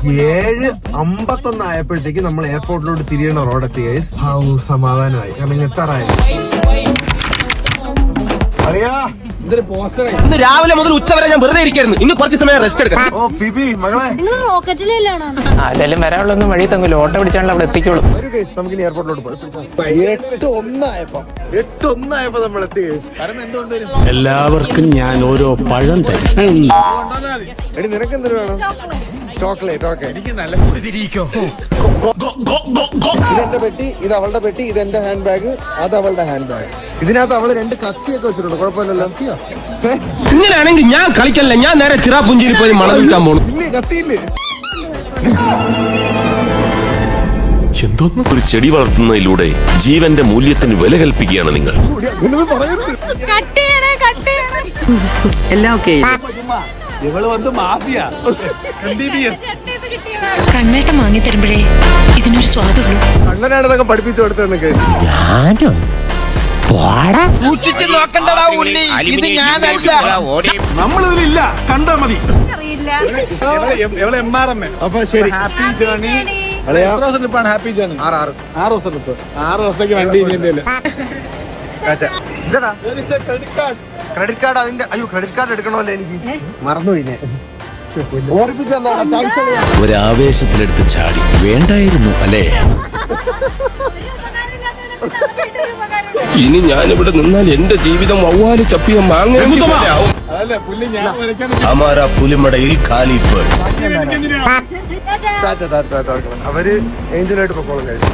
7:51 ആയപ്പോഴത്തേക്ക് നമ്മൾ എയർപോർട്ടിലോട്ട് തിരിയണ റോഡെത്തി ഗൈസ്. സമാധാനമായി, കാരണം ഇങ്ങ് എത്താറായി. അളിയാ, ഇന്ന് രാവിലെ മുതൽ ഉച്ചവരെ ഞാൻ വെറുതെ ഇരിക്കായിരുന്നു. ഇന്ന് കുറച്ച് സമയം റെസ്റ്റ് എടുക്കാം. ഓ ബിബി മകളെ, അതെല്ലാം വരാനുള്ളൊന്നും വഴി തങ്ങൂല. ഓട്ടോ പിടിച്ചാണല്ലോ അവിടെ എത്തിക്കോളൂ. ഒരു കേസ് നമുക്ക് ഇനി എയർപോർട്ടിലോട്ട് പോയി. 8:01 നമ്മൾ എത്തി കേസ്. എല്ലാവർക്കും ഞാൻ ഓരോ പഴം തരും. എടി നിനക്ക് എന്തിനു വേണം? ചോക്ലേറ്റ്. ഓക്കെ, ഇതെന്റെ പെട്ടി, ഇത് അവളുടെ പെട്ടി, ഇതെന്റെ ഹാൻഡ് ബാഗ്, അത് അവളുടെ ഹാൻഡ് ബാഗ്. ഇതിനകത്ത് അവള് 2 കത്തിയൊക്കെ വെച്ചിട്ടുണ്ട്. കുഴപ്പമില്ലല്ലോ. ഇങ്ങനെയാണെങ്കിൽ ഞാൻ കളിക്കല്ല, ഞാൻ നേരെ ചിറാപുഞ്ചിയിൽ പോയി മണം വിൽക്കാൻ പോണു. കത്തിയില്ലേ? എന്തോന്ന്? ഒരു ചെടി വളർത്തുന്നതിലൂടെ ജീവന്റെ മൂല്യത്തിന് വില കൽപ്പിക്കുകയാണ് നിങ്ങൾ. എല്ലാം ഓക്കെ. കണ്ണേട്ടം വാങ്ങി തരുമ്പോഴേ ഇതിനൊരു സ്വാദുള്ളൂ. അങ്ങനെയാണ് ഇതൊക്കെ പഠിപ്പിച്ചു കൊടുത്തതെന്നൊക്കെ. സൂക്ഷിച്ച് നോക്കണ്ടടാ ഉണ്ണി, ഇത് ഞാനല്ല. നമ്മളിതിലില്ല, കണ്ടാ മതി. അപ്പൊ ശരി, ഹാപ്പി ജേർണി. Happy journey. 6 ദിവസത്തേക്ക് വണ്ടി ഇതെടാ ക്രെഡിറ്റ് കാർഡ്. അതിന്റെ ക്രെഡിറ്റ് കാർഡ് എടുക്കണമല്ലോ, എനിക്ക് മറന്നുപോയി. ഒരാവേശത്തിലെടുത്ത് ചാടി വേണ്ടായിരുന്നു അല്ലേ? ഇനി ഞാനിവിടെ നിന്നാൽ എന്റെ ജീവിതം വവ്വാല് ചപ്പിയ മാങ്ങ. ഹമാരാ പുലിമടയിൽ ഖാലി പേഴ്സ്. അവര് ഏഞ്ചലായിട്ട് പൊക്കോളും കഴിച്ചു.